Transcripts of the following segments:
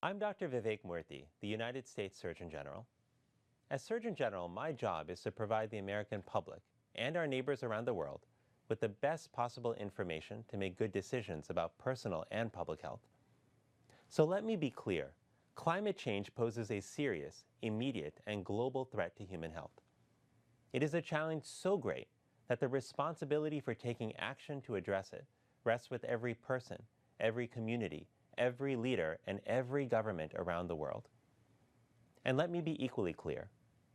I'm Dr. Vivek Murthy, the United States Surgeon General. As Surgeon General, my job is to provide the American public and our neighbors around the world with the best possible information to make good decisions about personal and public health. So let me be clear. Climate change poses a serious, immediate, and global threat to human health. It is a challenge so great that the responsibility for taking action to address it rests with every person, every community, every leader, and every government around the world. And let me be equally clear.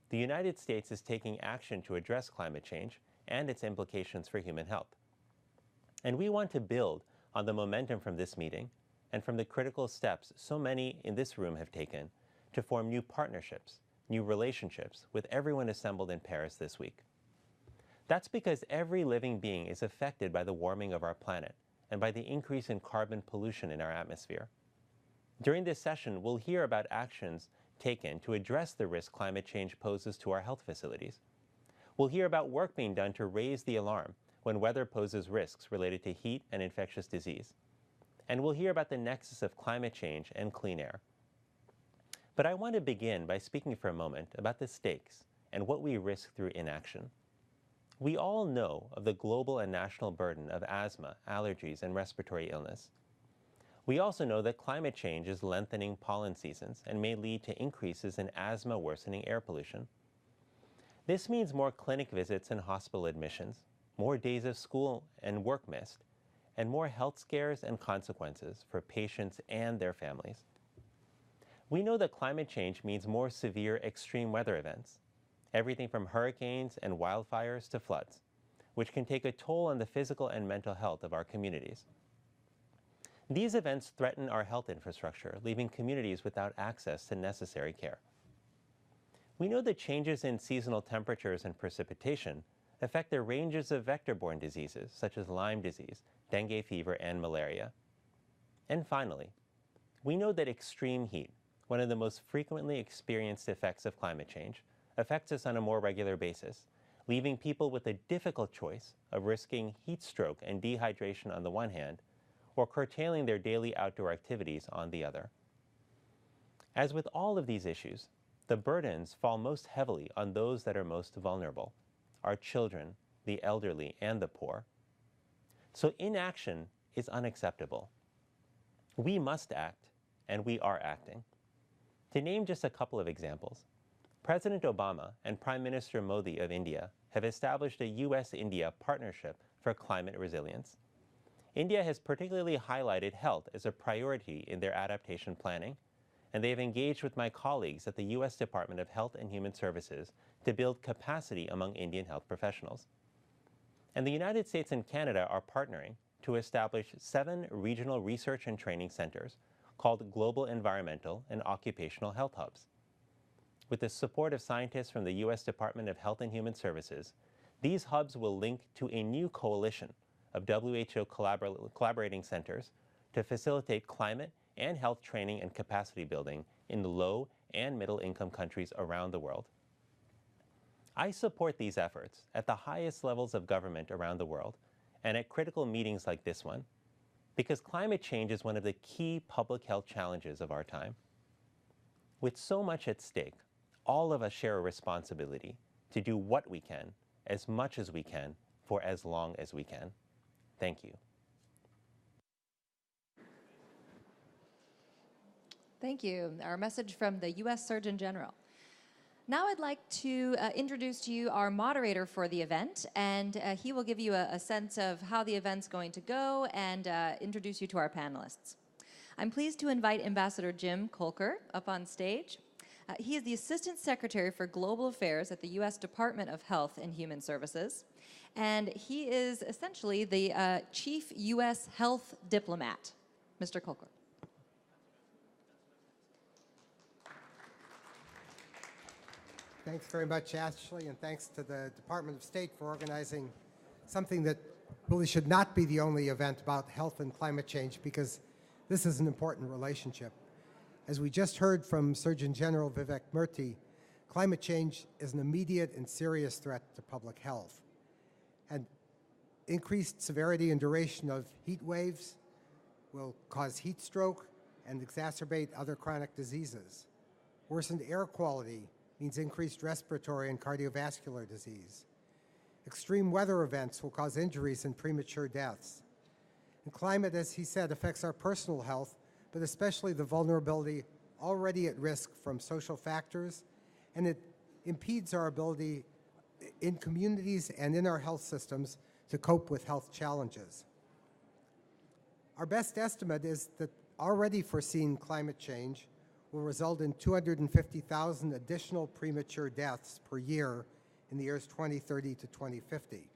The United States is taking action to address climate change and its implications for human health. And we want to build on the momentum from this meeting and from the critical steps so many in this room have taken to form new partnerships, new relationships with everyone assembled in Paris this week. That's because every living being is affected by the warming of our planet and by the increase in carbon pollution in our atmosphere. During this session, we'll hear about actions taken to address the risk climate change poses to our health facilities. We'll hear about work being done to raise the alarm when weather poses risks related to heat and infectious disease. And we'll hear about the nexus of climate change and clean air. But I want to begin by speaking for a moment about the stakes and what we risk through inaction. We all know of the global and national burden of asthma, allergies, and respiratory illness. We also know that climate change is lengthening pollen seasons and may lead to increases in asthma worsening air pollution. This means more clinic visits and hospital admissions, more days of school and work missed, and more health scares and consequences for patients and their families. We know that climate change means more severe extreme weather events, everything from hurricanes and wildfires to floods, which can take a toll on the physical and mental health of our communities. These events threaten our health infrastructure, leaving communities without access to necessary care. We know that changes in seasonal temperatures and precipitation affect the ranges of vector-borne diseases such as Lyme disease, dengue fever, and malaria. And finally, we know that extreme heat, one of the most frequently experienced effects of climate change, affects us on a more regular basis, leaving people with a difficult choice of risking heat stroke and dehydration on the one hand, or curtailing their daily outdoor activities on the other. As with all of these issues, the burdens fall most heavily on those that are most vulnerable, our children, the elderly, and the poor. So inaction is unacceptable. We must act, and we are acting. To name just a couple of examples, President Obama and Prime Minister Modi of India have established a US-India partnership for climate resilience. India has particularly highlighted health as a priority in their adaptation planning, and they have engaged with my colleagues at the US Department of Health and Human Services to build capacity among Indian health professionals. And the United States and Canada are partnering to establish 7 regional research and training centers called Global Environmental and Occupational Health Hubs. With the support of scientists from the US Department of Health and Human Services, these hubs will link to a new coalition of WHO collaborating centers to facilitate climate and health training and capacity building in low and middle income countries around the world. I support these efforts at the highest levels of government around the world and at critical meetings like this one, because climate change is one of the key public health challenges of our time. With so much at stake, all of us share a responsibility to do what we can, as much as we can, for as long as we can. Thank you. Thank you. Our message from the U.S. Surgeon General. Now I'd like to introduce to you our moderator for the event, and he will give you a sense of how the event's going to go and introduce you to our panelists. I'm pleased to invite Ambassador Jim Kolker up on stage. He is the Assistant Secretary for Global Affairs at the U.S. Department of Health and Human Services, and he is essentially the Chief U.S. Health Diplomat. Mr. Kolker. Thanks very much, Ashley, and thanks to the Department of State for organizing something that really should not be the only event about health and climate change, because this is an important relationship. As we just heard from Surgeon General Vivek Murthy, climate change is an immediate and serious threat to public health. And increased severity and duration of heat waves will cause heat stroke, and exacerbate other chronic diseases. Worsened air quality means increased respiratory and cardiovascular disease. Extreme weather events will cause injuries and premature deaths. And climate, as he said, affects our personal health, but especially the vulnerability already at risk from social factors, and it impedes our ability in communities and in our health systems to cope with health challenges. Our best estimate is that already foreseen climate change will result in 250,000 additional premature deaths per year in the years 2030 to 2050.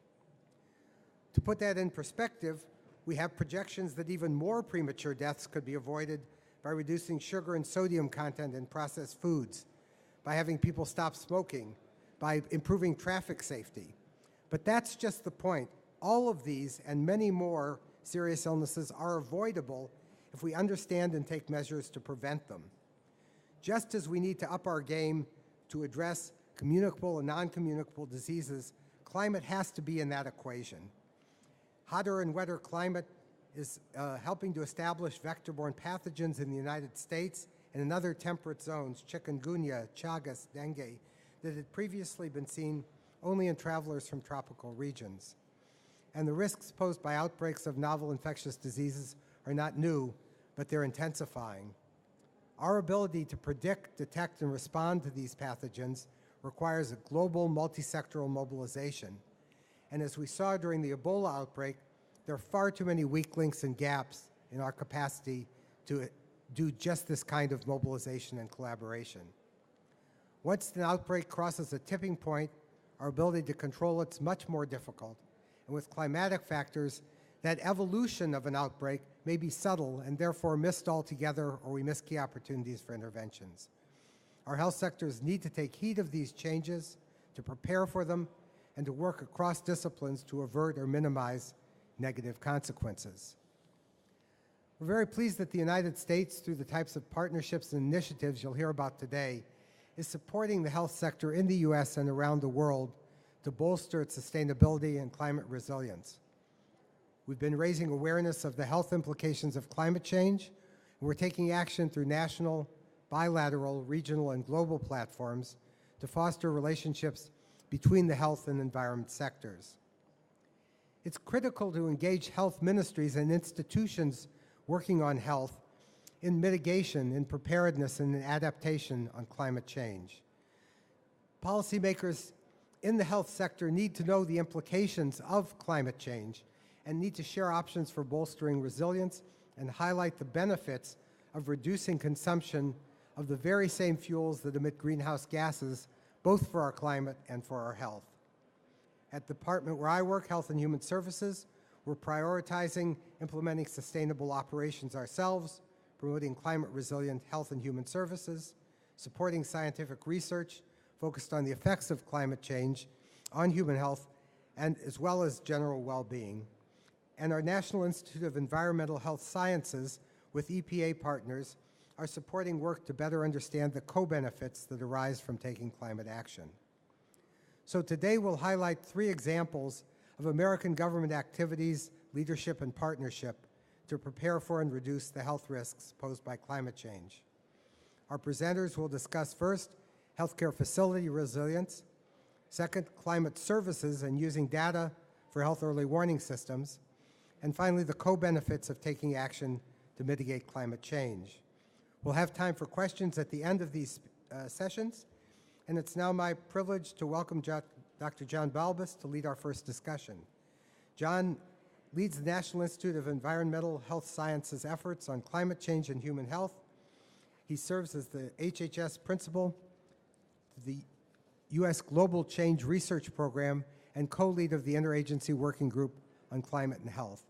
To put that in perspective, we have projections that even more premature deaths could be avoided by reducing sugar and sodium content in processed foods, by having people stop smoking, by improving traffic safety. But that's just the point. All of these and many more serious illnesses are avoidable if we understand and take measures to prevent them. Just as we need to up our game to address communicable and non-communicable diseases, climate has to be in that equation. Hotter and wetter climate is helping to establish vector-borne pathogens in the United States and in other temperate zones, chikungunya, Chagas, dengue, that had previously been seen only in travelers from tropical regions. And the risks posed by outbreaks of novel infectious diseases are not new, but they're intensifying. Our ability to predict, detect, and respond to these pathogens requires a global multi-sectoral mobilization. And as we saw during the Ebola outbreak, there are far too many weak links and gaps in our capacity to do just this kind of mobilization and collaboration. Once an outbreak crosses a tipping point, our ability to control it's much more difficult. And with climatic factors, that evolution of an outbreak may be subtle and therefore missed altogether, or we miss key opportunities for interventions. Our health sectors need to take heed of these changes, to prepare for them, and to work across disciplines to avert or minimize negative consequences. We're very pleased that the United States, through the types of partnerships and initiatives you'll hear about today, is supporting the health sector in the US and around the world to bolster its sustainability and climate resilience. We've been raising awareness of the health implications of climate change, and we're taking action through national, bilateral, regional, and global platforms to foster relationships between the health and environment sectors. It's critical to engage health ministries and institutions working on health in mitigation, in preparedness, and in adaptation on climate change. Policymakers in the health sector need to know the implications of climate change and need to share options for bolstering resilience and highlight the benefits of reducing consumption of the very same fuels that emit greenhouse gases, both for our climate and for our health. At the department where I work, Health and Human Services, we're prioritizing implementing sustainable operations ourselves, promoting climate-resilient health and human services, supporting scientific research focused on the effects of climate change on human health, and as well as general well-being. And our National Institute of Environmental Health Sciences, with EPA partners, are supporting work to better understand the co-benefits that arise from taking climate action. So today we'll highlight 3 examples of American government activities, leadership, and partnership to prepare for and reduce the health risks posed by climate change. Our presenters will discuss first, healthcare facility resilience, second, climate services and using data for health early warning systems, and finally, the co-benefits of taking action to mitigate climate change. We'll have time for questions at the end of these sessions, and it's now my privilege to welcome Dr. John Balbus to lead our first discussion. John leads the National Institute of Environmental Health Sciences efforts on climate change and human health. He serves as the HHS principal, the U.S. Global Change Research Program, and co-lead of the Interagency Working Group on Climate and Health.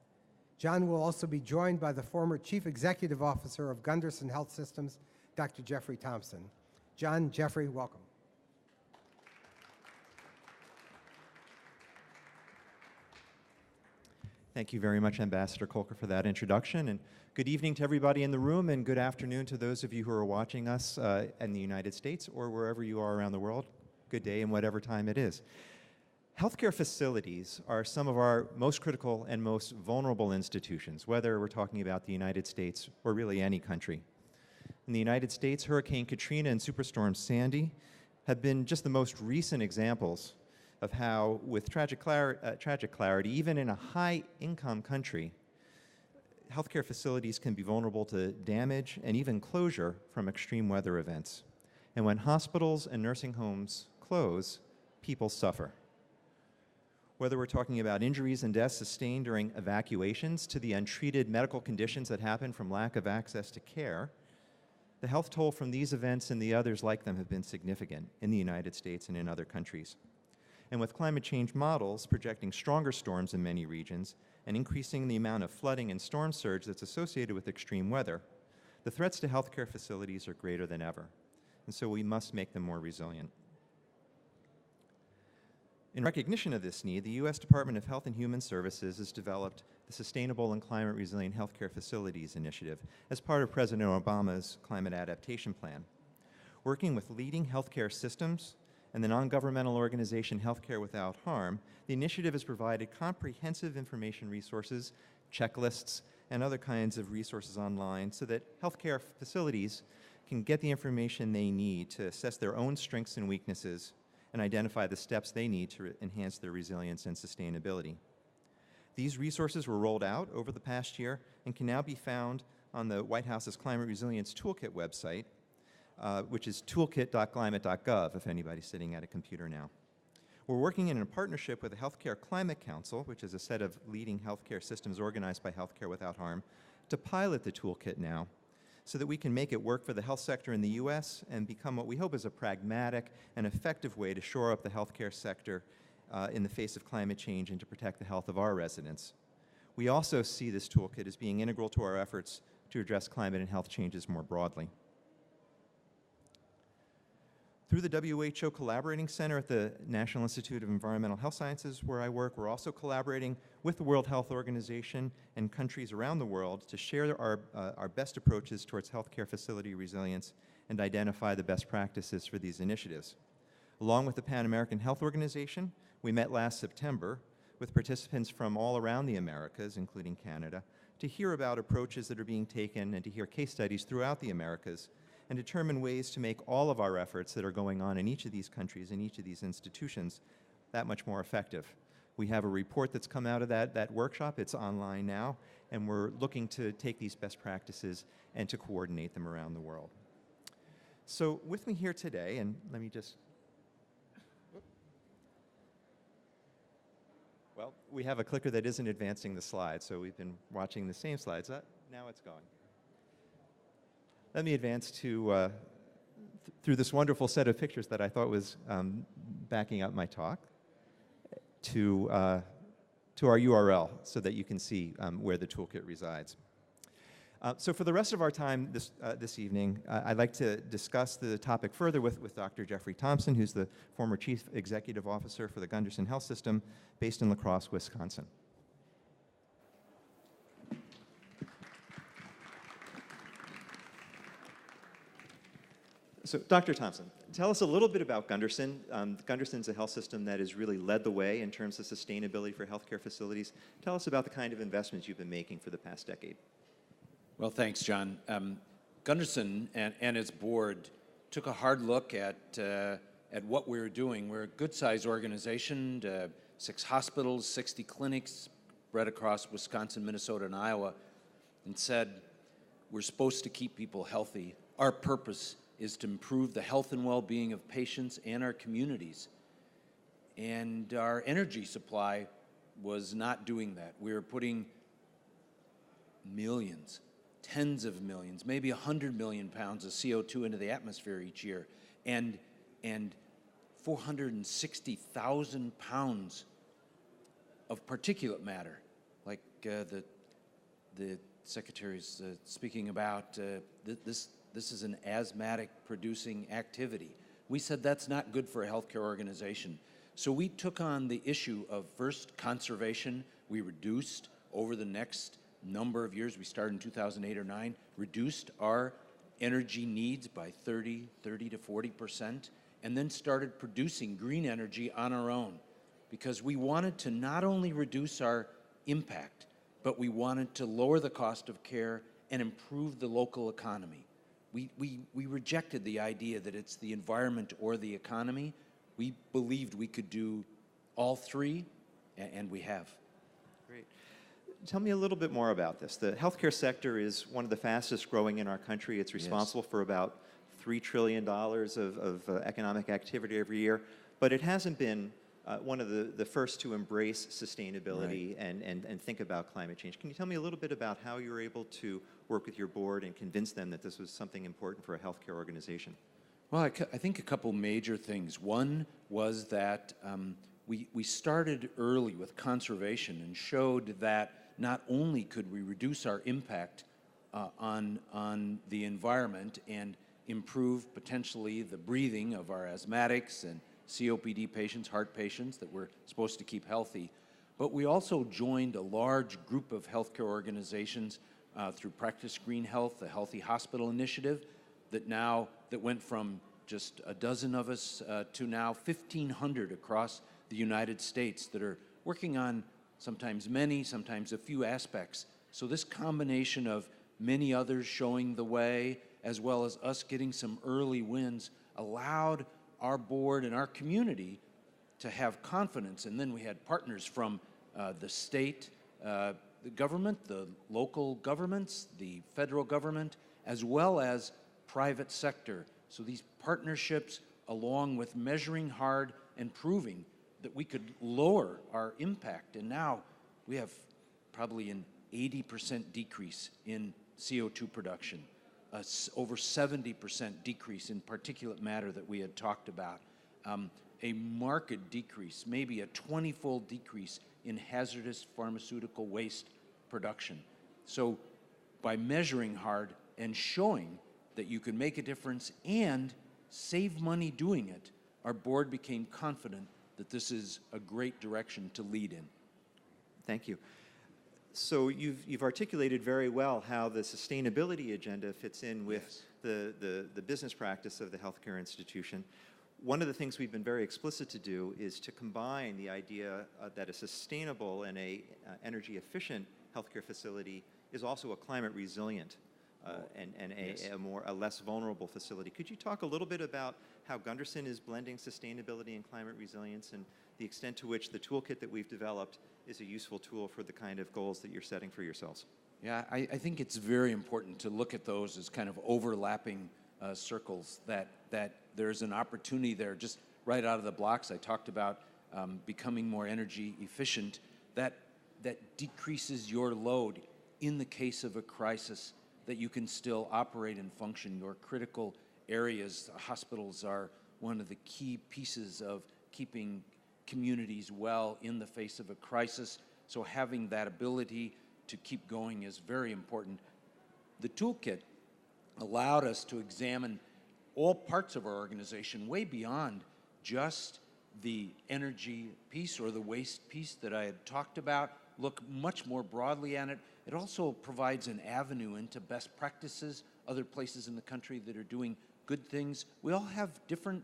John will also be joined by the former Chief Executive Officer of Gunderson Health Systems, Dr. Jeffrey Thompson. John, Jeffrey, welcome. Thank you very much, Ambassador Kolker, for that introduction. And good evening to everybody in the room, and good afternoon to those of you who are watching us in the United States or wherever you are around the world. Good day and whatever time it is. Healthcare facilities are some of our most critical and most vulnerable institutions, whether we're talking about the United States or really any country. In the United States, Hurricane Katrina and Superstorm Sandy have been just the most recent examples of how, with tragic clarity, even in a high-income country, healthcare facilities can be vulnerable to damage and even closure from extreme weather events. And when hospitals and nursing homes close, people suffer. Whether we're talking about injuries and deaths sustained during evacuations to the untreated medical conditions that happen from lack of access to care, the health toll from these events and the others like them have been significant in the United States and in other countries. And with climate change models projecting stronger storms in many regions and increasing the amount of flooding and storm surge that's associated with extreme weather, the threats to healthcare facilities are greater than ever. And so we must make them more resilient. In recognition of this need, the U.S. Department of Health and Human Services has developed the Sustainable and Climate Resilient Healthcare Facilities Initiative as part of President Obama's Climate Adaptation Plan. Working with leading healthcare systems and the non-governmental organization Healthcare Without Harm, the initiative has provided comprehensive information resources, checklists, and other kinds of resources online so that healthcare facilities can get the information they need to assess their own strengths and weaknesses and identify the steps they need to enhance their resilience and sustainability. These resources were rolled out over the past year and can now be found on the White House's Climate Resilience Toolkit website, which is toolkit.climate.gov if anybody's sitting at a computer now. We're working in a partnership with the Healthcare Climate Council, which is a set of leading healthcare systems organized by Healthcare Without Harm, to pilot the toolkit now, so that we can make it work for the health sector in the U.S. and become what we hope is a pragmatic and effective way to shore up the healthcare sector in the face of climate change and to protect the health of our residents. We also see this toolkit as being integral to our efforts to address climate and health changes more broadly. Through the WHO Collaborating Center at the National Institute of Environmental Health Sciences, where I work, we're also collaborating with the World Health Organization and countries around the world to share our best approaches towards healthcare facility resilience and identify the best practices for these initiatives. Along with the Pan American Health Organization, we met last September with participants from all around the Americas, including Canada, to hear about approaches that are being taken and to hear case studies throughout the Americas and determine ways to make all of our efforts that are going on in each of these countries, in each of these institutions, that much more effective. We have a report that's come out of that workshop. It's online now, and we're looking to take these best practices and to coordinate them around the world. So with me here today, and let me just, well, we have a clicker that isn't advancing the slides, so we've been watching the same slides. Now it's going. Let me advance to, through this wonderful set of pictures that I thought was backing up my talk, to our URL so that you can see where the toolkit resides. So for the rest of our time this evening, I'd like to discuss the topic further with Dr. Jeffrey Thompson, who's the former Chief Executive Officer for the Gunderson Health System based in La Crosse, Wisconsin. So, Dr. Thompson, tell us a little bit about Gunderson. Gunderson's a health system that has really led the way in terms of sustainability for healthcare facilities. Tell us about the kind of investments you've been making for the past decade. Well, thanks, John. Gunderson and its board took a hard look at what we were doing. We're a good-sized organization, 6 hospitals, 60 clinics spread across Wisconsin, Minnesota, and Iowa, and said, we're supposed to keep people healthy. Our purpose is to improve the health and well-being of patients and our communities. And our energy supply was not doing that. We were putting millions, tens of millions, maybe 100 million pounds of CO2 into the atmosphere each year, and 460,000 pounds of particulate matter, like the Secretary's speaking about. This is an asthmatic-producing activity. We said that's not good for a healthcare organization. So we took on the issue of, first, conservation. We reduced over the next number of years, we started in 2008 or 9, reduced our energy needs by 30 to 40%, and then started producing green energy on our own. because we wanted to not only reduce our impact, but we wanted to lower the cost of care and improve the local economy. We rejected the idea that it's the environment or the economy. We believed we could do all three, and we have. Great. Tell me a little bit more about this. The healthcare sector is one of the fastest growing in our country. It's responsible for about $3 trillion of economic activity every year, but it hasn't been one of the first to embrace sustainability and think about climate change. Can you tell me a little bit about how you were able to work with your board and convince them that this was something important for a healthcare organization? Well, I think a couple major things. One was that we started early with conservation and showed that not only could we reduce our impact on the environment and improve potentially the breathing of our asthmatics and COPD patients, heart patients that we're supposed to keep healthy, but we also joined a large group of healthcare organizations through Practice Green Health, the Healthy Hospital Initiative, that went from just a dozen of us to now 1,500 across the United States that are working on sometimes many, sometimes a few aspects. So this combination of many others showing the way, as well as us getting some early wins, allowed our board and our community to have confidence. And then we had partners from the state, the government, the local governments, the federal government, as well as private sector. So these partnerships, along with measuring hard and proving that we could lower our impact. And now we have probably an 80% decrease in CO2 production, over 70% decrease in particulate matter that we had talked about, a marked decrease, maybe a 20-fold decrease in hazardous pharmaceutical waste production. So by measuring hard and showing that you can make a difference and save money doing it, our board became confident that this is a great direction to lead in. Thank you. So you've articulated very well how the sustainability agenda fits in with the business practice of the healthcare institution. One of the things we've been very explicit to do is to combine the idea that a sustainable and a energy efficient healthcare facility is also a climate resilient and a less vulnerable facility. Could you talk a little bit about how Gunderson is blending sustainability and climate resilience and the extent to which the toolkit that we've developed is a useful tool for the kind of goals that you're setting for yourselves? Yeah, I think it's very important to look at those as kind of overlapping circles, that there's an opportunity there just right out of the blocks. I talked about becoming more energy efficient. That decreases your load in the case of a crisis, that you can still operate and function. Your critical areas, hospitals are one of the key pieces of keeping communities well in the face of a crisis. So having that ability to keep going is very important. The toolkit allowed us to examine all parts of our organization way beyond just the energy piece or the waste piece that I had talked about, look much more broadly at it. It also provides an avenue into best practices, other places in the country that are doing good things. We all have different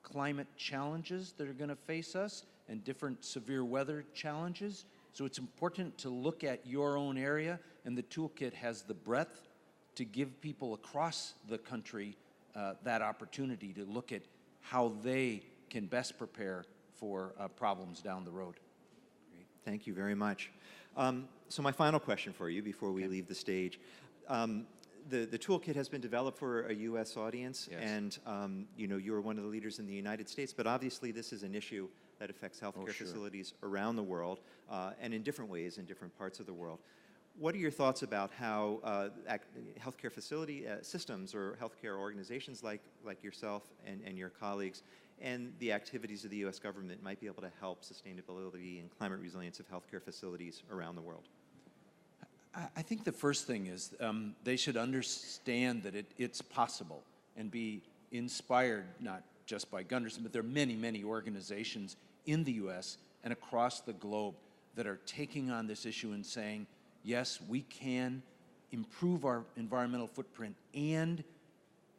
climate challenges that are going to face us and different severe weather challenges. So it's important to look at your own area, and the toolkit has the breadth to give people across the country that opportunity to look at how they can best prepare for problems down the road. Great. Thank you very much. So my final question for you before we leave the stage. The toolkit has been developed for a U.S. audience, and you're one of the leaders in the United States, but obviously this is an issue that affects healthcare facilities around the world and in different ways in different parts of the world. What are your thoughts about how healthcare facility systems or healthcare organizations like yourself and your colleagues and the activities of the U.S. government might be able to help sustainability and climate resilience of healthcare facilities around the world? I think the first thing is they should understand that it's possible and be inspired, not just by Gunderson, but there are many, many organizations in the U.S. and across the globe that are taking on this issue and saying, yes, we can improve our environmental footprint and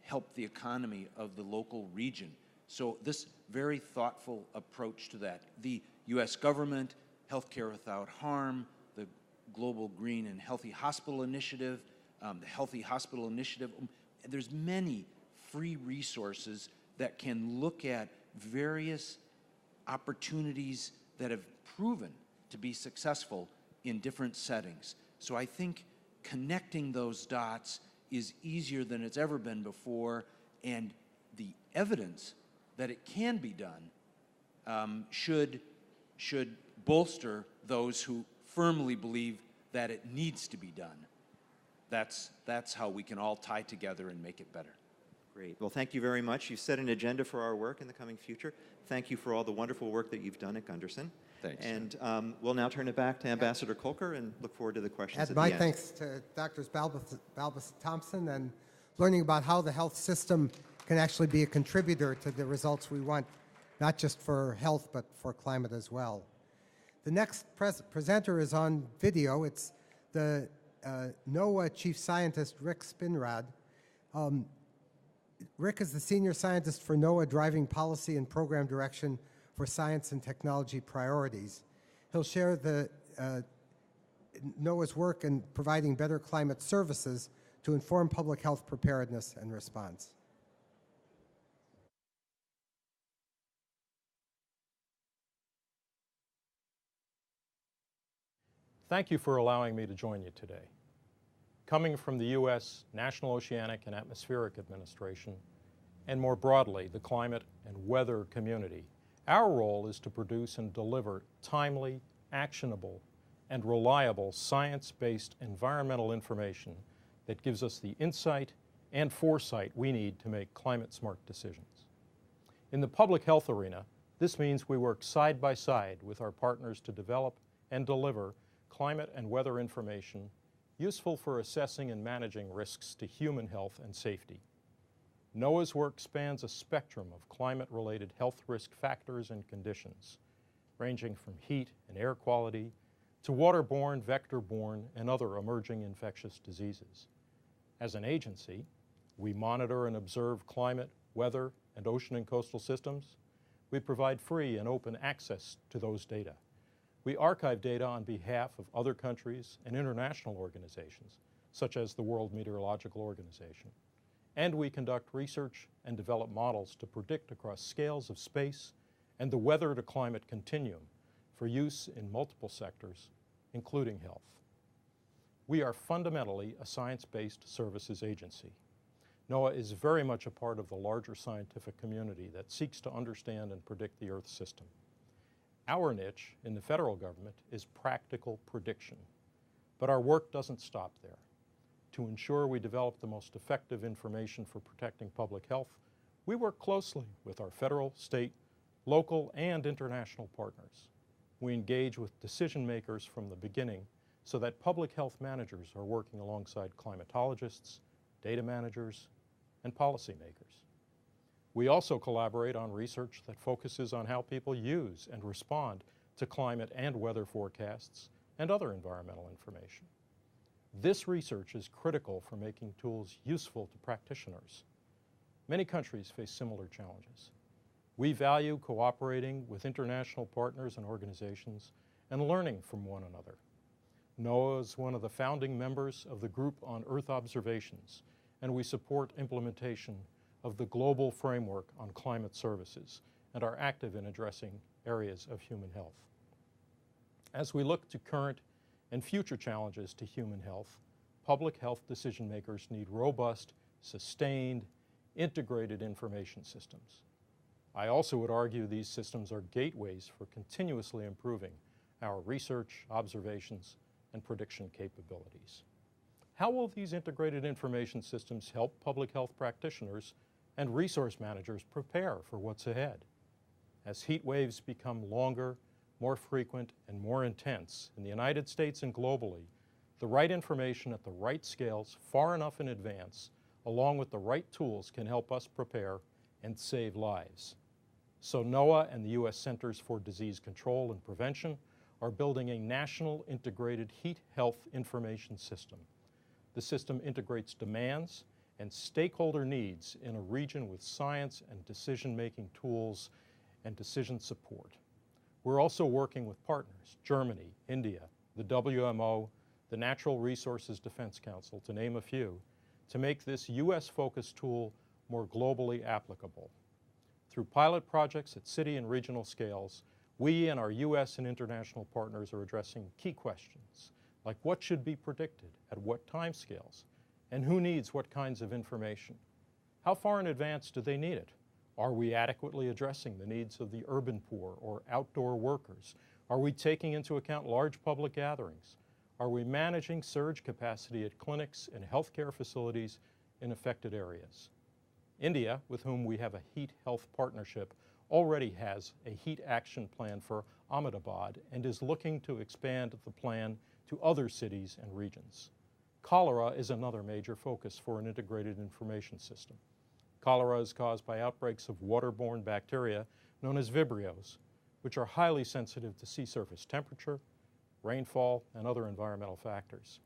help the economy of the local region. So this very thoughtful approach to that. The U.S. government, Healthcare Without Harm, the Global Green and Healthy Hospital Initiative, the Healthy Hospital Initiative. There's many free resources that can look at various opportunities that have proven to be successful in different settings. So I think connecting those dots is easier than it's ever been before, and the evidence that it can be done should bolster those who firmly believe that it needs to be done. That's how we can all tie together and make it better. Great. Well, thank you very much. You've set an agenda for our work in the coming future. Thank you for all the wonderful work that you've done at Gunderson. Thanks. And we'll now turn it back to Ambassador Kolker and look forward to the questions at Add the my end. thanks to Drs. Balbus Thompson and learning about how the health system can actually be a contributor to the results we want, not just for health, but for climate as well. The next presenter is on video. It's the NOAA Chief Scientist, Rick Spinrad. Rick is the Senior Scientist for NOAA, driving policy and program direction for science and technology priorities. He'll share the NOAA's work in providing better climate services to inform public health preparedness and response. Thank you for allowing me to join you today. Coming from the U.S. National Oceanic and Atmospheric Administration, and more broadly, the climate and weather community, our role is to produce and deliver timely, actionable, and reliable science-based environmental information that gives us the insight and foresight we need to make climate-smart decisions. In the public health arena, this means we work side by side with our partners to develop and deliver climate and weather information useful for assessing and managing risks to human health and safety. NOAA's work spans a spectrum of climate-related health risk factors and conditions, ranging from heat and air quality to waterborne, vector-borne, and other emerging infectious diseases. As an agency, we monitor and observe climate, weather, and ocean and coastal systems. We provide free and open access to those data. We archive data on behalf of other countries and international organizations, such as the World Meteorological Organization. And we conduct research and develop models to predict across scales of space and the weather to climate continuum for use in multiple sectors, including health. We are fundamentally a science-based services agency. NOAA is very much a part of the larger scientific community that seeks to understand and predict the Earth system. Our niche in the federal government is practical prediction, but our work doesn't stop there. To ensure we develop the most effective information for protecting public health, we work closely with our federal, state, local, and international partners. We engage with decision makers from the beginning so that public health managers are working alongside climatologists, data managers, and policymakers. We also collaborate on research that focuses on how people use and respond to climate and weather forecasts and other environmental information. This research is critical for making tools useful to practitioners. Many countries face similar challenges. We value cooperating with international partners and organizations and learning from one another. NOAA is one of the founding members of the Group on Earth Observations, and we support implementation of the global framework on climate services and are active in addressing areas of human health. As we look to current and future challenges to human health, public health decision makers need robust, sustained, integrated information systems. I also would argue these systems are gateways for continuously improving our research, observations, and prediction capabilities. How will these integrated information systems help public health practitioners and resource managers prepare for what's ahead? As heat waves become longer, more frequent, and more intense in the United States and globally, the right information at the right scales far enough in advance, along with the right tools, can help us prepare and save lives. So NOAA and the U.S. Centers for Disease Control and Prevention are building a national integrated heat health information system. The system integrates demands and stakeholder needs in a region with science and decision-making tools and decision support. We're also working with partners, Germany, India, the WMO, the Natural Resources Defense Council, to name a few, to make this US-focused tool more globally applicable. Through pilot projects at city and regional scales, we and our US and international partners are addressing key questions, like what should be predicted at what timescales, and who needs what kinds of information. How far in advance do they need it? Are we adequately addressing the needs of the urban poor or outdoor workers? Are we taking into account large public gatherings? Are we managing surge capacity at clinics and healthcare facilities in affected areas? India, with whom we have a heat health partnership, already has a heat action plan for Ahmedabad and is looking to expand the plan to other cities and regions. Cholera is another major focus for an integrated information system. Cholera is caused by outbreaks of waterborne bacteria known as Vibrios, which are highly sensitive to sea surface temperature, rainfall, and other environmental factors.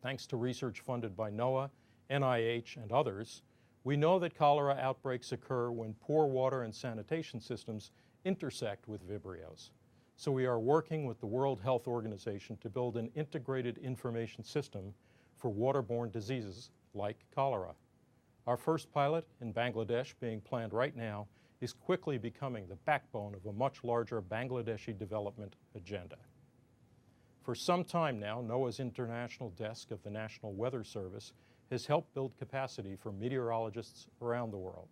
Thanks to research funded by NOAA, NIH, and others, we know that cholera outbreaks occur when poor water and sanitation systems intersect with Vibrios. So we are working with the World Health Organization to build an integrated information system for waterborne diseases like cholera. Our first pilot in Bangladesh, being planned right now, is quickly becoming the backbone of a much larger Bangladeshi development agenda. For some time now, NOAA's International Desk of the National Weather Service has helped build capacity for meteorologists around the world.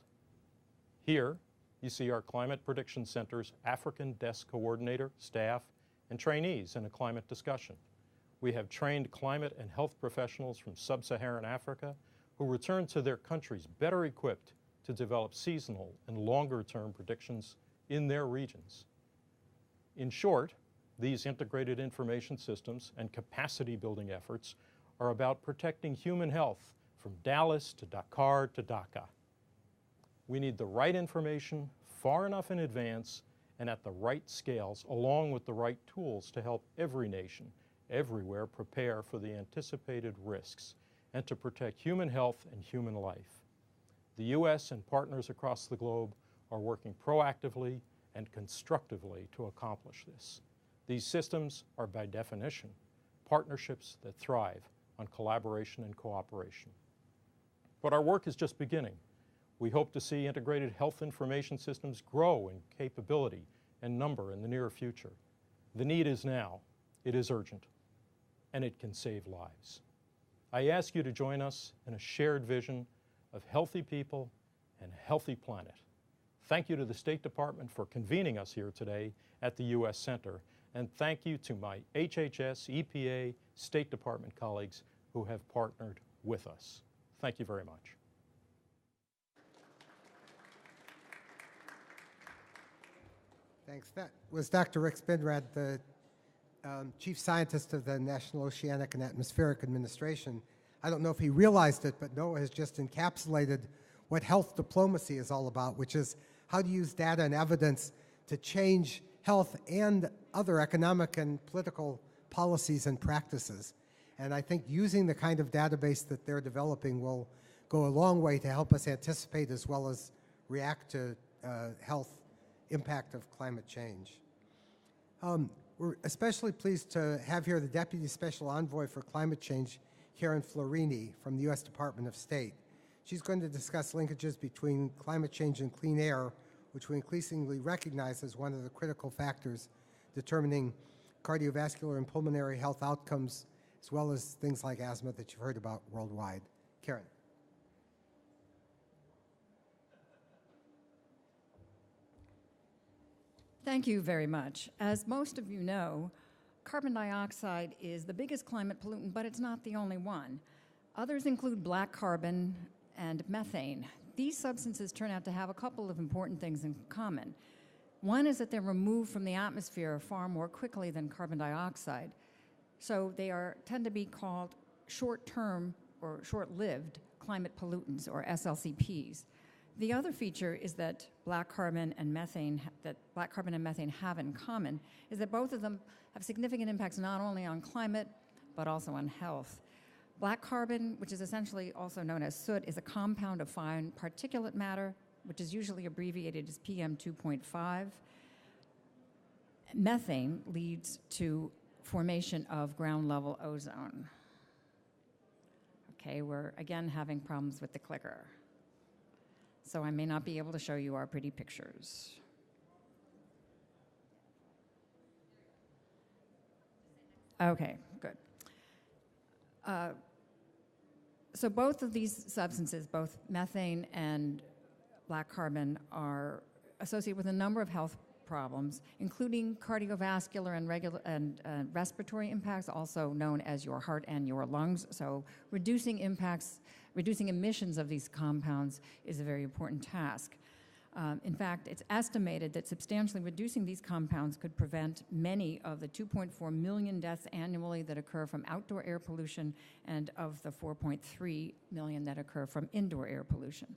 Here, you see our Climate Prediction Center's African Desk Coordinator, staff, and trainees in a climate discussion. We have trained climate and health professionals from sub-Saharan Africa who return to their countries better equipped to develop seasonal and longer-term predictions in their regions. In short, these integrated information systems and capacity-building efforts are about protecting human health from Dallas to Dakar to Dhaka. We need the right information far enough in advance and at the right scales, along with the right tools to help every nation, everywhere, prepare for the anticipated risks and to protect human health and human life. The U.S. and partners across the globe are working proactively and constructively to accomplish this. These systems are, by definition, partnerships that thrive on collaboration and cooperation. But our work is just beginning. We hope to see integrated health information systems grow in capability and number in the near future. The need is now, it is urgent, and it can save lives. I ask you to join us in a shared vision of healthy people and a healthy planet. Thank you to the State Department for convening us here today at the U.S. Center, and thank you to my HHS, EPA, State Department colleagues who have partnered with us. Thank you very much. Thanks. That was Dr. Rick Spinrad, the Chief Scientist of the National Oceanic and Atmospheric Administration. I don't know if he realized it, but NOAA has just encapsulated what health diplomacy is all about, which is how to use data and evidence to change health and other economic and political policies and practices. And I think using the kind of database that they're developing will go a long way to help us anticipate as well as react to health impact of climate change. We're especially pleased to have here the Deputy Special Envoy for Climate Change, Karen Florini, from the U.S. Department of State. She's going to discuss linkages between climate change and clean air, which we increasingly recognize as one of the critical factors determining cardiovascular and pulmonary health outcomes, as well as things like asthma that you've heard about worldwide. Karen. Thank you very much. As most of you know, carbon dioxide is the biggest climate pollutant, but it's not the only one. Others include black carbon and methane. These substances turn out to have a couple of important things in common. One is that they're removed from the atmosphere far more quickly than carbon dioxide. So they tend to be called short-term or short-lived climate pollutants, or SLCPs. The other feature is that black carbon and methane have in common is that both of them have significant impacts not only on climate, but also on health. Black carbon, which is essentially also known as soot, is a compound of fine particulate matter, which is usually abbreviated as PM2.5. Methane leads to formation of ground level ozone. Okay, we're again having problems with the clicker, so I may not be able to show you our pretty pictures. Okay, good. So both of these substances, both methane and black carbon, are associated with a number of health problems, including cardiovascular and respiratory impacts, also known as your heart and your lungs. So reducing emissions of these compounds is a very important task. In fact, it's estimated that substantially reducing these compounds could prevent many of the 2.4 million deaths annually that occur from outdoor air pollution and of the 4.3 million that occur from indoor air pollution.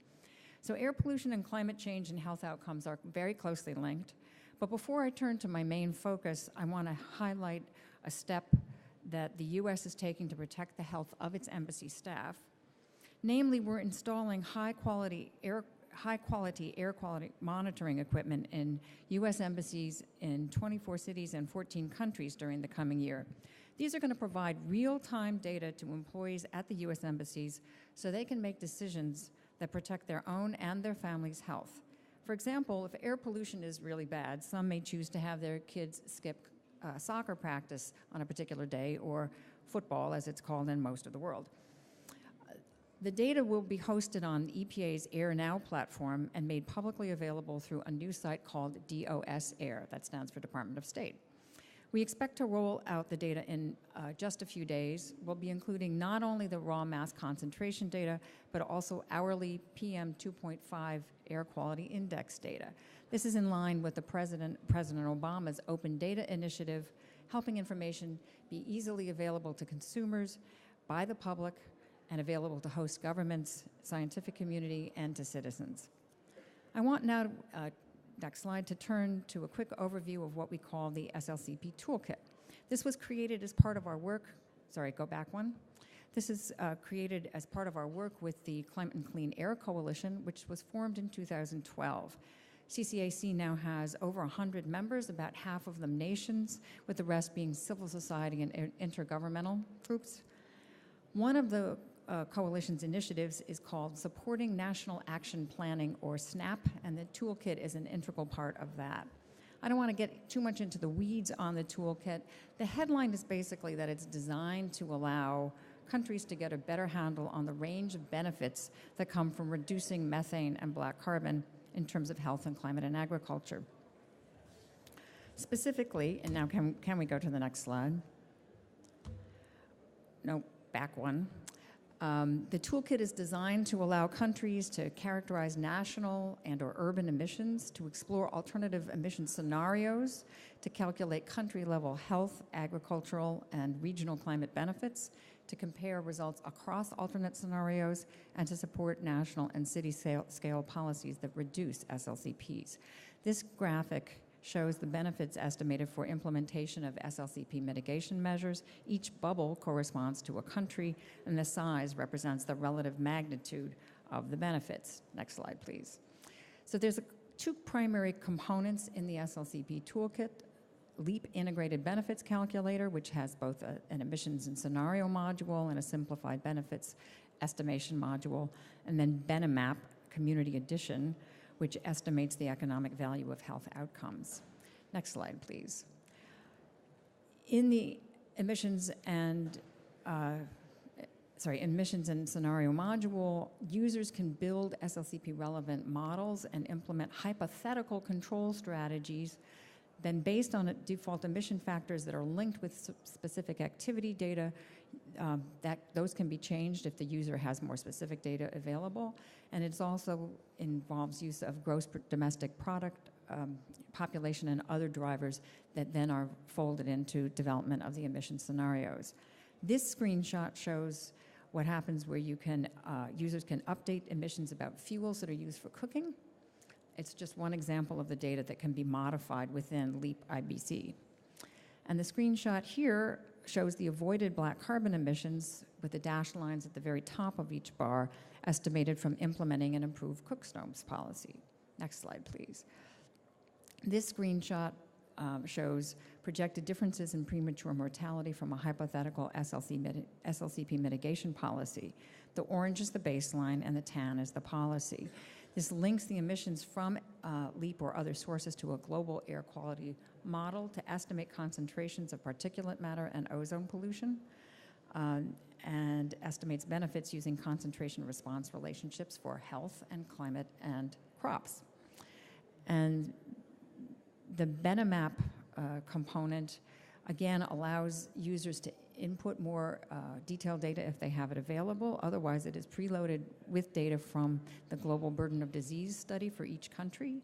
So air pollution and climate change and health outcomes are very closely linked. But before I turn to my main focus, I want to highlight a step that the U.S. is taking to protect the health of its embassy staff. Namely, we're installing high-quality air quality monitoring equipment in U.S. embassies in 24 cities and 14 countries during the coming year. These are going to provide real-time data to employees at the U.S. embassies so they can make decisions that protect their own and their family's health. For example, if air pollution is really bad, some may choose to have their kids skip soccer practice on a particular day, or football, as it's called in most of the world. The data will be hosted on the EPA's Air Now platform and made publicly available through a new site called DOS Air. That stands for Department of State. We expect to roll out the data in just a few days. We'll be including not only the raw mass concentration data, but also hourly PM 2.5 air quality index data. This is in line with the President Obama's Open Data Initiative, helping information be easily available to consumers, by the public, and available to host governments, scientific community, and to citizens. I want now, next slide, to turn to a quick overview of what we call the SLCP Toolkit. This was created as part of our work, go back one. This is created as part of our work with the Climate and Clean Air Coalition, which was formed in 2012. CCAC now has over 100 members, about half of them nations, with the rest being civil society and intergovernmental groups. One of the coalition's initiatives is called Supporting National Action Planning, or SNAP, and the toolkit is an integral part of that. I don't want to get too much into the weeds on the toolkit. The headline is basically that it's designed to allow countries to get a better handle on the range of benefits that come from reducing methane and black carbon in terms of health and climate and agriculture. Specifically, and now can we go to the next slide? No, back one. The toolkit is designed to allow countries to characterize national and/or urban emissions, to explore alternative emission scenarios, to calculate country-level health, agricultural, and regional climate benefits, to compare results across alternate scenarios, and to support national and city-scale policies that reduce SLCPs. This graphic shows the benefits estimated for implementation of SLCP mitigation measures. Each bubble corresponds to a country, and the size represents the relative magnitude of the benefits. Next slide, please. So there's two primary components in the SLCP toolkit: LEAP Integrated Benefits Calculator, which has both an emissions and scenario module and a simplified benefits estimation module, and then BENEMAP Community Edition, which estimates the economic value of health outcomes. Next slide, please. In the emissions and scenario module, users can build SLCP relevant models and implement hypothetical control strategies. Then, based on default emission factors that are linked with specific activity data, those can be changed if the user has more specific data available. And it also involves use of gross domestic product, population, and other drivers that then are folded into development of the emission scenarios. This screenshot shows what happens where users can update emissions about fuels that are used for cooking. It's just one example of the data that can be modified within LEAP IBC. And the screenshot here shows the avoided black carbon emissions with the dashed lines at the very top of each bar, estimated from implementing an improved cook stoves policy. Next slide, please. This screenshot shows projected differences in premature mortality from a hypothetical SLCP mitigation policy. The orange is the baseline and the tan is the policy. This links the emissions from LEAP or other sources to a global air quality model to estimate concentrations of particulate matter and ozone pollution, and estimates benefits using concentration response relationships for health and climate and crops. And the Benamap component, again, allows users to input more detailed data if they have it available. Otherwise, it is preloaded with data from the Global Burden of Disease study for each country,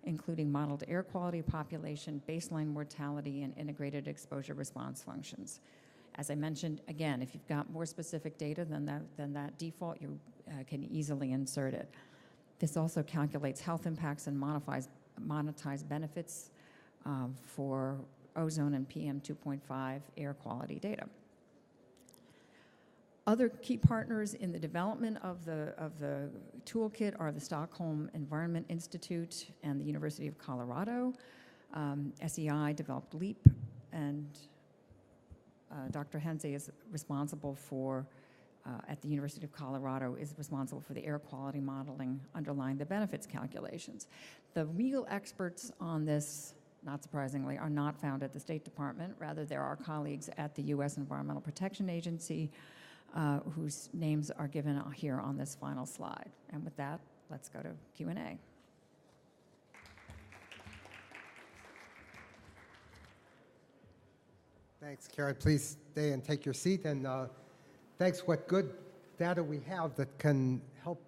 including modeled air quality, population, baseline mortality, and integrated exposure response functions. As I mentioned, again, if you've got more specific data than that default, you can easily insert it. This also calculates health impacts and monetized benefits for ozone and PM 2.5 air quality data. Other key partners in the development of the toolkit are the Stockholm Environment Institute and the University of Colorado. SEI developed LEAP, and Dr. Henze is responsible for, at the University of Colorado, is responsible for the air quality modeling underlying the benefits calculations. The real experts on this, not surprisingly, are not found at the State Department. Rather, there are colleagues at the U.S. Environmental Protection Agency whose names are given here on this final slide. And with that, let's go to Q&A. Thanks, Karen. Please stay and take your seat. And thanks. What good data we have that can help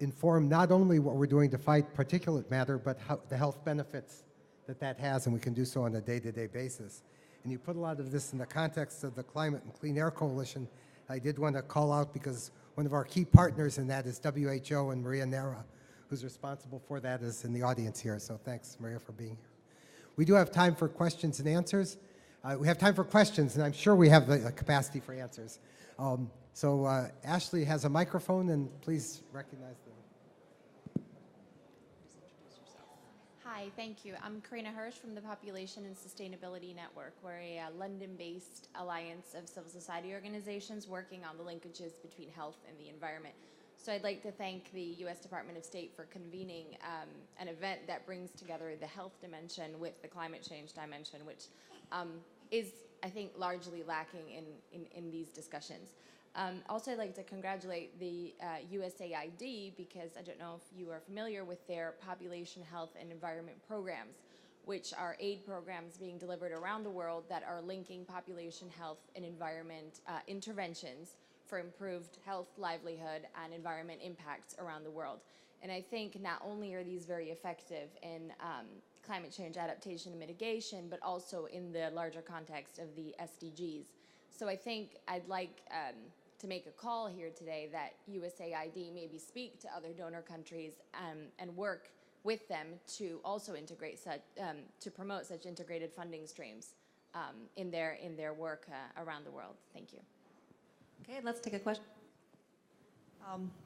inform not only what we're doing to fight particulate matter, but how the health benefits that has, and we can do so on a day-to-day basis. And you put a lot of this in the context of the Climate and Clean Air Coalition. I did want to call out because one of our key partners in that is WHO, and Maria Nera, who's responsible for that, is in the audience here. So thanks, Maria, for being here. We do have time for questions and answers. We have time for questions, and I'm sure we have the capacity for answers. So Ashley has a microphone, and please recognize them. Hi, thank you. I'm Karina Hirsch from the Population and Sustainability Network. We're a London-based alliance of civil society organizations working on the linkages between health and the environment. So I'd like to thank the U.S. Department of State for convening an event that brings together the health dimension with the climate change dimension, which is, I think, largely lacking in these discussions. Also, I'd like to congratulate the USAID because I don't know if you are familiar with their population health and environment programs, which are aid programs being delivered around the world that are linking population health and environment interventions for improved health, livelihood, and environment impacts around the world. And I think not only are these very effective in climate change adaptation and mitigation, but also in the larger context of the SDGs. So I think I'd like to make a call here today that USAID maybe speak to other donor countries and work with them to also integrate such, to promote such integrated funding streams in their work around the world. Thank you. Okay, let's take a question.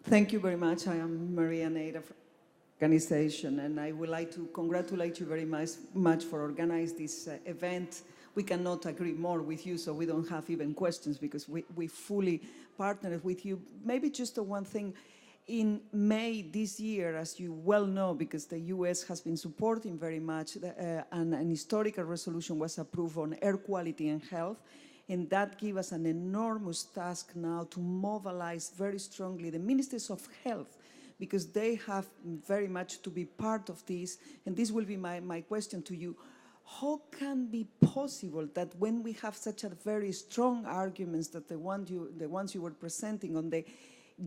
Thank you very much. I am Maria Neira from the organization, and I would like to congratulate you very much for organizing this event. We cannot agree more with you, so we don't have even questions because we fully partnered with you. Maybe just one thing. In May this year, as you well know, because the US has been supporting very much, an historical resolution was approved on air quality and health, and that gives us an enormous task now to mobilize very strongly the ministers of health, because they have very much to be part of this, and this will be my question to you. How can it be possible that when we have such a very strong arguments that the ones you were presenting on the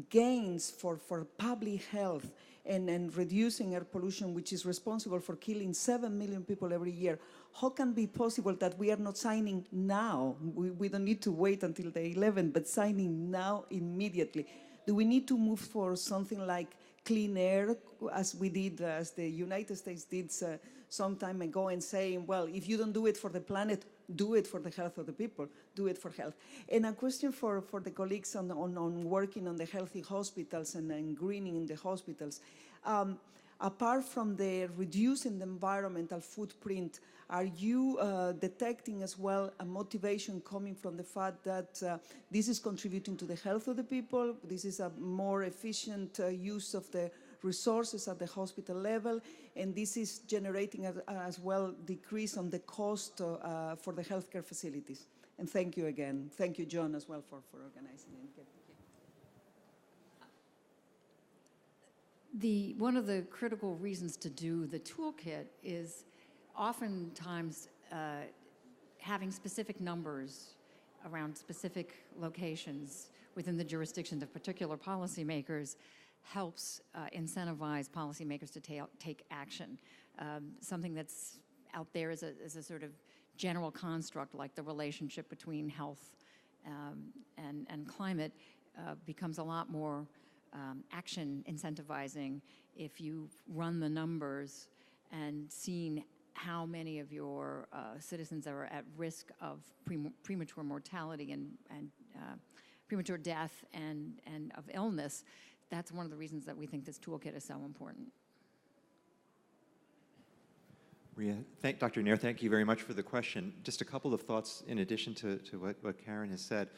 gains for public health and reducing air pollution, which is responsible for killing 7 million people every year, how can it be possible that we are not signing now? We don't need to wait until the 11th, but signing now immediately. Do we need to move for something like clean air, as we did, as the United States did some time ago, and saying, well, if you don't do it for the planet, do it for the health of the people, do it for health. And a question for the colleagues on working on the healthy hospitals and greening the hospitals. Apart from the reducing the environmental footprint, are you detecting as well a motivation coming from the fact that this is contributing to the health of the people, this is a more efficient use of the resources at the hospital level, and this is generating as well decrease on the cost for the healthcare facilities? And thank you again. Thank you, John, as well for organizing it. One of the critical reasons to do the toolkit is oftentimes having specific numbers around specific locations within the jurisdictions of particular policymakers helps incentivize policymakers to take action. Something that's out there is a sort of general construct, like the relationship between health and climate becomes a lot more action incentivizing if you run the numbers and seen how many of your citizens are at risk of premature mortality and premature death and of illness. That's one of the reasons that we think this toolkit is so important. Maria, Dr. Nair, thank you very much for the question. Just a couple of thoughts in addition to what Karen has said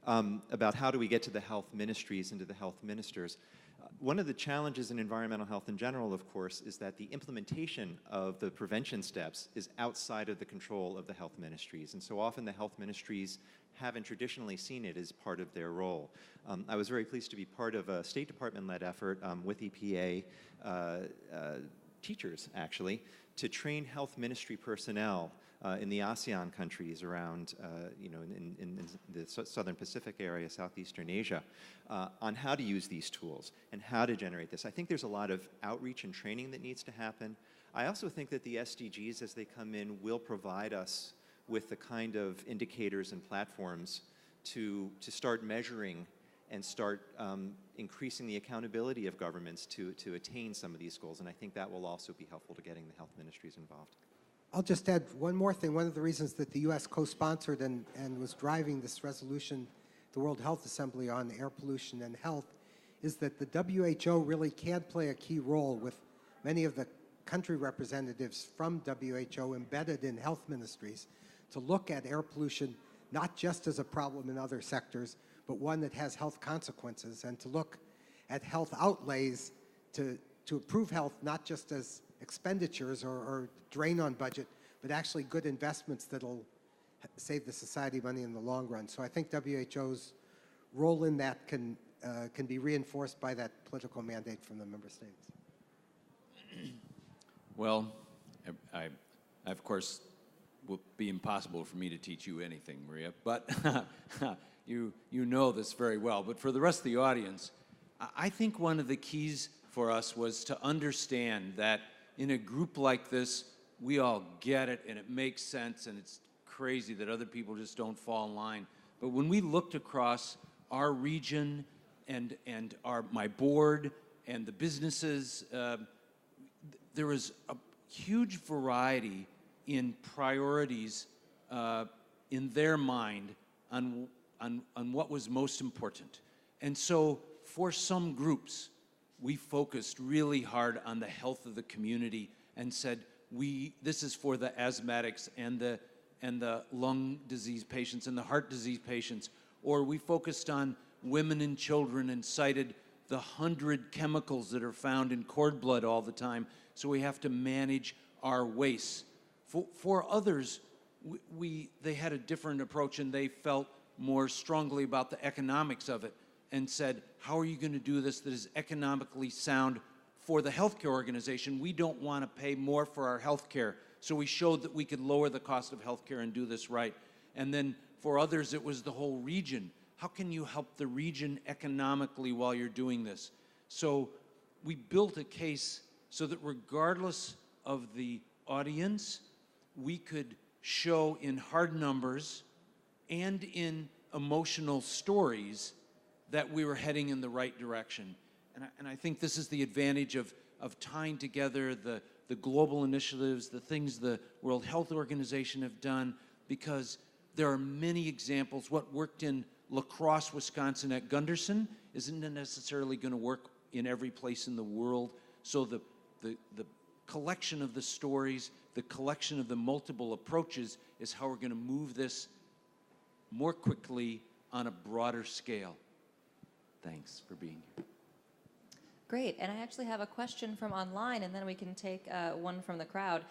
about how do we get to the health ministries and to the health ministers. One of the challenges in environmental health in general, of course, is that the implementation of the prevention steps is outside of the control of the health ministries. And so often the health ministries haven't traditionally seen it as part of their role. I was very pleased to be part of a State Department-led effort with EPA teachers, actually, to train health ministry personnel in the ASEAN countries around, in the Southern Pacific area, Southeastern Asia, on how to use these tools and how to generate this. I think there's a lot of outreach and training that needs to happen. I also think that the SDGs, as they come in, will provide us with the kind of indicators and platforms to start measuring and start increasing the accountability of governments to attain some of these goals. And I think that will also be helpful to getting the health ministries involved. I'll just add one more thing. One of the reasons that the U.S. co-sponsored and was driving this resolution, the World Health Assembly, on air pollution and health, is that the WHO really can play a key role with many of the country representatives from WHO embedded in health ministries to look at air pollution not just as a problem in other sectors, but one that has health consequences, and to look at health outlays to improve health, not just as expenditures or drain on budget, but actually good investments that'll save the society money in the long run. So I think WHO's role in that can be reinforced by that political mandate from the member states. Well, I of course, will be impossible for me to teach you anything, Maria, but you know this very well. But for the rest of the audience, I think one of the keys for us was to understand that in a group like this, we all get it and it makes sense, and it's crazy that other people just don't fall in line. But when we looked across our region and my board and the businesses, there was a huge variety in priorities in their mind on what was most important. And so for some groups, we focused really hard on the health of the community and said, this is for the asthmatics and the lung disease patients and the heart disease patients. Or we focused on women and children and cited the 100 chemicals that are found in cord blood all the time, so we have to manage our wastes. For others, they had a different approach, and they felt more strongly about the economics of it and said, how are you going to do this that is economically sound for the healthcare organization? We don't want to pay more for our healthcare, so we showed that we could lower the cost of healthcare and do this right. And then for others, it was the whole region. How can you help the region economically while you're doing this? So we built a case so that regardless of the audience, we could show in hard numbers and in emotional stories that we were heading in the right direction. And I think this is the advantage of tying together the global initiatives, the things the World Health Organization have done, because there are many examples. What worked in La Crosse, Wisconsin at Gunderson isn't necessarily going to work in every place in the world. So the collection of the stories, the collection of the multiple approaches is how we're going to move this more quickly on a broader scale. Thanks for being here. Great, and I actually have a question from online, and then we can take one from the crowd.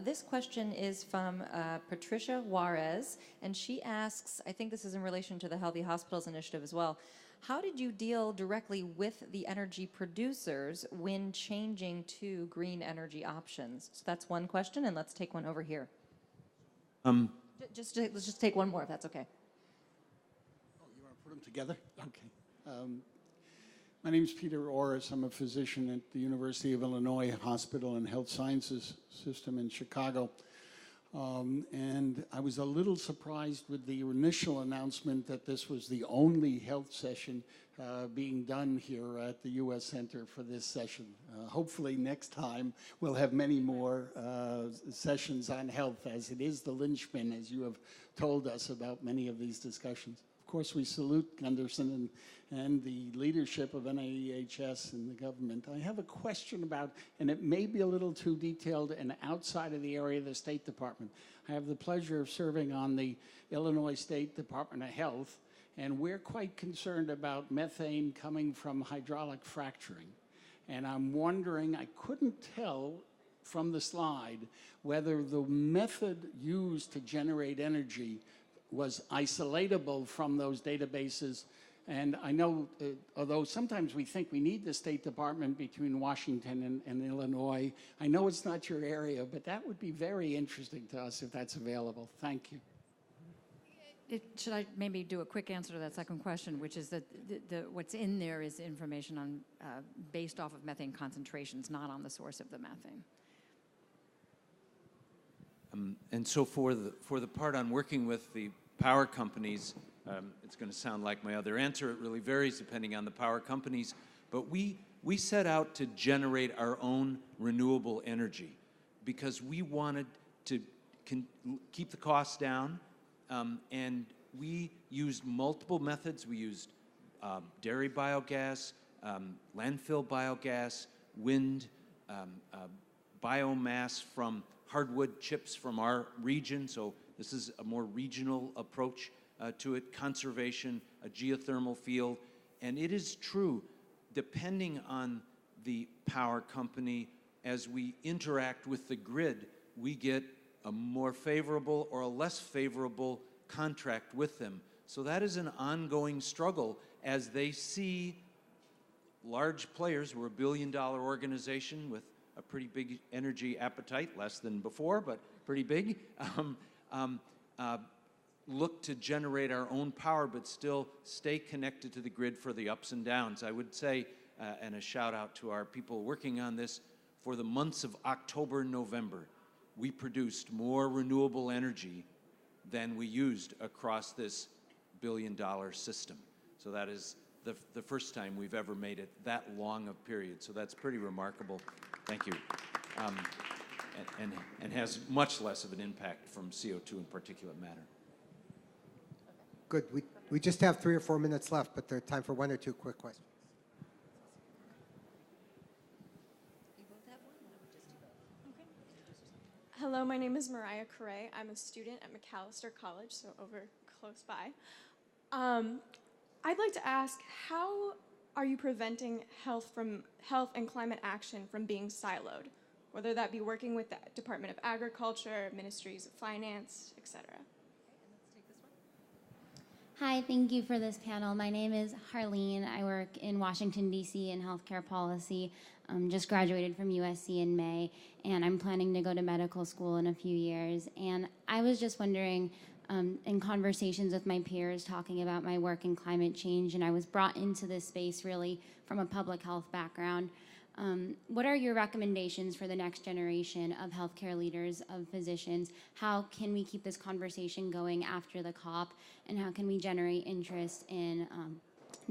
This question is from Patricia Juarez, and she asks, I think this is in relation to the Healthy Hospitals Initiative as well, how did you deal directly with the energy producers when changing to green energy options? So that's one question, and let's take one over here. Let's just take one more, if that's okay. Oh, you want to put them together? Okay. My name is Peter Orris. I'm a physician at the University of Illinois Hospital and Health Sciences System in Chicago. And I was a little surprised with the initial announcement that this was the only health session being done here at the U.S. Center for this session. Hopefully next time we'll have many more sessions on health, as it is the linchpin, as you have told us about many of these discussions. Of course, we salute Gunderson and the leadership of NIEHS and the government. I have a question about, and it may be a little too detailed and outside of the area of the State Department. I have the pleasure of serving on the Illinois State Department of Health, and we're quite concerned about methane coming from hydraulic fracturing. And I'm wondering, I couldn't tell from the slide whether the method used to generate energy was isolatable from those databases. And I know, although sometimes we think we need the State Department between Washington and Illinois, I know it's not your area, but that would be very interesting to us if that's available. Thank you. Should I maybe do a quick answer to that second question, which is that what's in there is information on based off of methane concentrations, not on the source of the methane. And so for the part on working with the power companies, it's going to sound like my other answer. It really varies depending on the power companies. But we set out to generate our own renewable energy because we wanted to keep the costs down. And we used multiple methods. We used dairy biogas, landfill biogas, wind, biomass from hardwood chips from our region. So this is a more regional approach to it, conservation, a geothermal field. And it is true, depending on the power company, as we interact with the grid, we get a more favorable or a less favorable contract with them. So that is an ongoing struggle as they see large players. We're a billion-dollar organization with a pretty big energy appetite, less than before, but pretty big, look to generate our own power, but still stay connected to the grid for the ups and downs. I would say, and a shout out to our people working on this, for the months of October and November, we produced more renewable energy than we used across this billion-dollar system. So that is the first time we've ever made it that long a period. So that's pretty remarkable. Thank you. And has much less of an impact from CO2 and particulate matter. Good. We just have 3 or 4 minutes left, but there's time for 1 or 2 quick questions. Hello, my name is Mariah Correa. I'm a student at McAllister College, so over close by. I'd like to ask, how are you preventing health and climate action from being siloed, whether that be working with the Department of Agriculture, Ministries of Finance, etc.? Hi, thank you for this panel. My name is Harleen. I work in Washington, D.C. in healthcare policy. Just graduated from USC in May, and I'm planning to go to medical school in a few years. And I was just wondering, in conversations with my peers talking about my work in climate change, and I was brought into this space really from a public health background. What are your recommendations for the next generation of healthcare leaders, of physicians? How can we keep this conversation going after the COP? And how can we generate interest in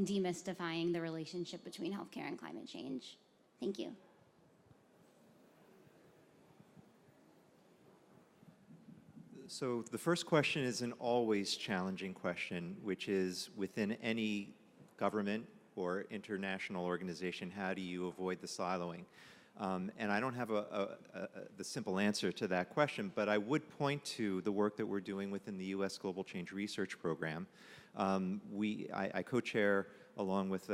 demystifying the relationship between healthcare and climate change? Thank you. So the first question is an always challenging question, which is within any government or international organization, how do you avoid the siloing? And I don't have the simple answer to that question, but I would point to the work that we're doing within the U.S. Global Change Research Program. I co-chair, along with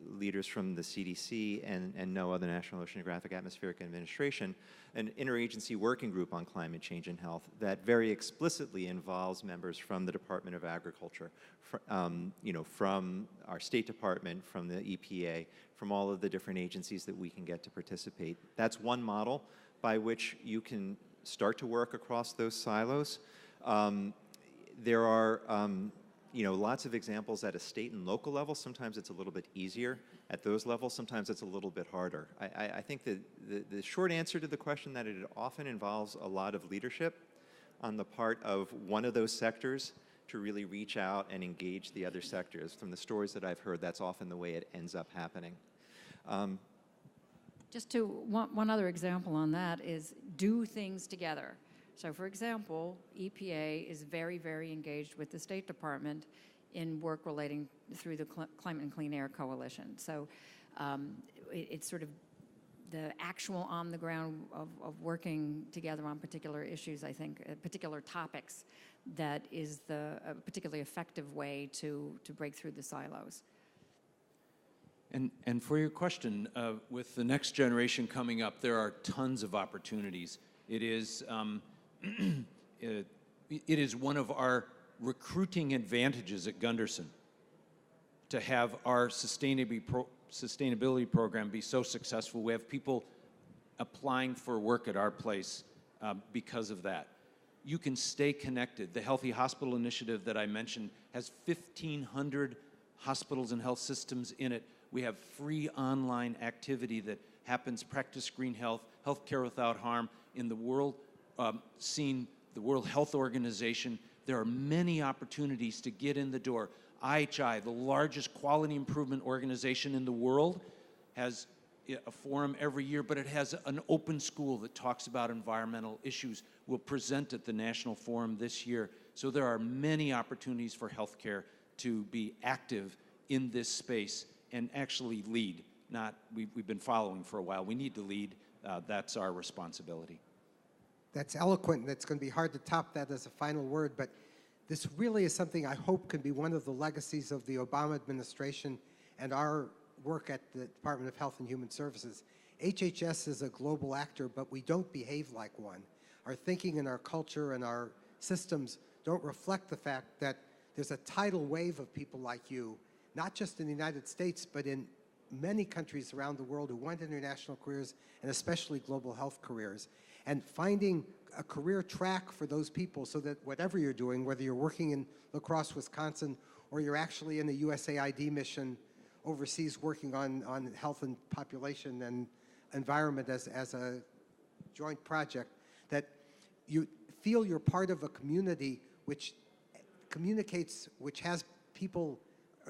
leaders from the CDC and no other National Oceanographic Atmospheric Administration, an interagency working group on climate change and health that very explicitly involves members from the Department of Agriculture, from our State Department, from the EPA, from all of the different agencies that we can get to participate. That's one model by which you can start to work across those silos. There are lots of examples at a state and local level. Sometimes it's a little bit easier at those levels. Sometimes it's a little bit harder. I think that the short answer to the question that it often involves a lot of leadership on the part of one of those sectors to really reach out and engage the other sectors. From the stories that I've heard, that's often the way it ends up happening. Just one other example on that is do things together. So for example, EPA is very, very engaged with the State Department in work relating through the Climate and Clean Air Coalition. So it's sort of the actual on the ground of working together on particular issues, I think, particular topics, that is the particularly effective way to break through the silos. And for your question, with the next generation coming up, there are tons of opportunities. It is one of our recruiting advantages at Gunderson to have our sustainability program be so successful. We have people applying for work at our place because of that. You can stay connected. The Healthy Hospital Initiative that I mentioned has 1,500 hospitals and health systems in it. We have free online activity that happens, Practice Green Health, Healthcare Without Harm, in the world scene, the World Health Organization. There are many opportunities to get in the door. IHI, the largest quality improvement organization in the world, has a forum every year, but it has an open school that talks about environmental issues. We'll present at the National Forum this year. So there are many opportunities for healthcare to be active in this space and actually lead. We've been following for a while. We need to lead. That's our responsibility. That's eloquent, and it's going to be hard to top that as a final word, but this really is something I hope can be one of the legacies of the Obama administration and our work at the Department of Health and Human Services. HHS is a global actor, but we don't behave like one. Our thinking and our culture and our systems don't reflect the fact that there's a tidal wave of people like you, not just in the United States, but in many countries around the world who want international careers and especially global health careers. And finding a career track for those people so that whatever you're doing, whether you're working in La Crosse, Wisconsin, or you're actually in a USAID mission overseas working on health and population and environment as a joint project, that you feel you're part of a community which communicates, which has people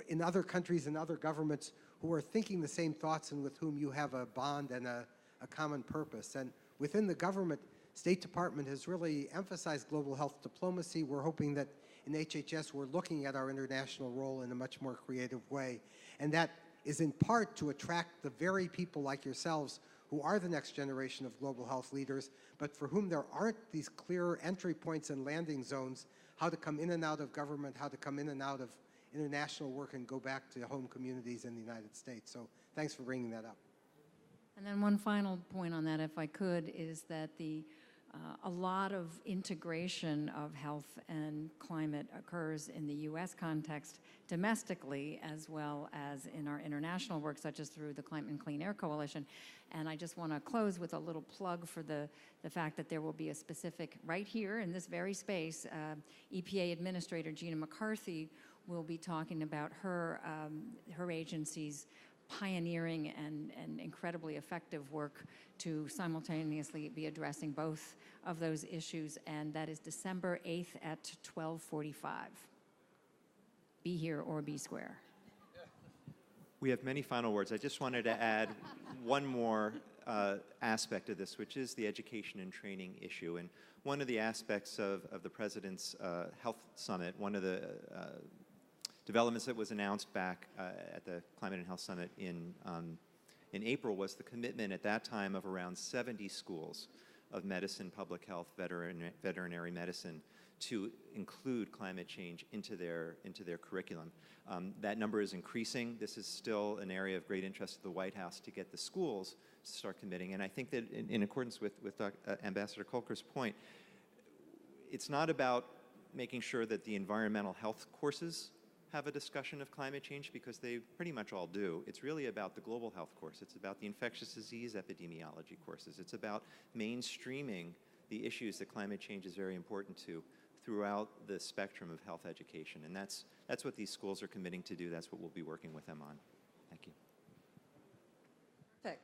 in other countries and other governments who are thinking the same thoughts and with whom you have a bond and a common purpose. And within the government, State Department has really emphasized global health diplomacy. We're hoping that in HHS we're looking at our international role in a much more creative way. And that is in part to attract the very people like yourselves who are the next generation of global health leaders, but for whom there aren't these clear entry points and landing zones, how to come in and out of government, how to come in and out of international work and go back to home communities in the United States. So thanks for bringing that up. And then one final point on that, if I could, is that a lot of integration of health and climate occurs in the U.S. context domestically as well as in our international work, such as through the Climate and Clean Air Coalition. And I just want to close with a little plug for the fact that there will be a specific, right here in this very space, EPA Administrator Gina McCarthy will be talking about her agency's pioneering and incredibly effective work to simultaneously be addressing both of those issues, and that is December 8th at 12:45. Be here or be square. We have many final words. I just wanted to add one more aspect of this, which is the education and training issue. And one of the aspects of the President's Health Summit, one of the developments that was announced back at the Climate and Health Summit in April was the commitment at that time of around 70 schools of medicine, public health, veterinary medicine to include climate change into their curriculum. That number is increasing. This is still an area of great interest to the White House to get the schools to start committing. And I think that in accordance with Ambassador Kolker's point, it's not about making sure that the environmental health courses have a discussion of climate change, because they pretty much all do. It's really about the global health course. It's about the infectious disease epidemiology courses. It's about mainstreaming the issues that climate change is very important to throughout the spectrum of health education. And that's what these schools are committing to do. That's what we'll be working with them on. Thank you. Perfect.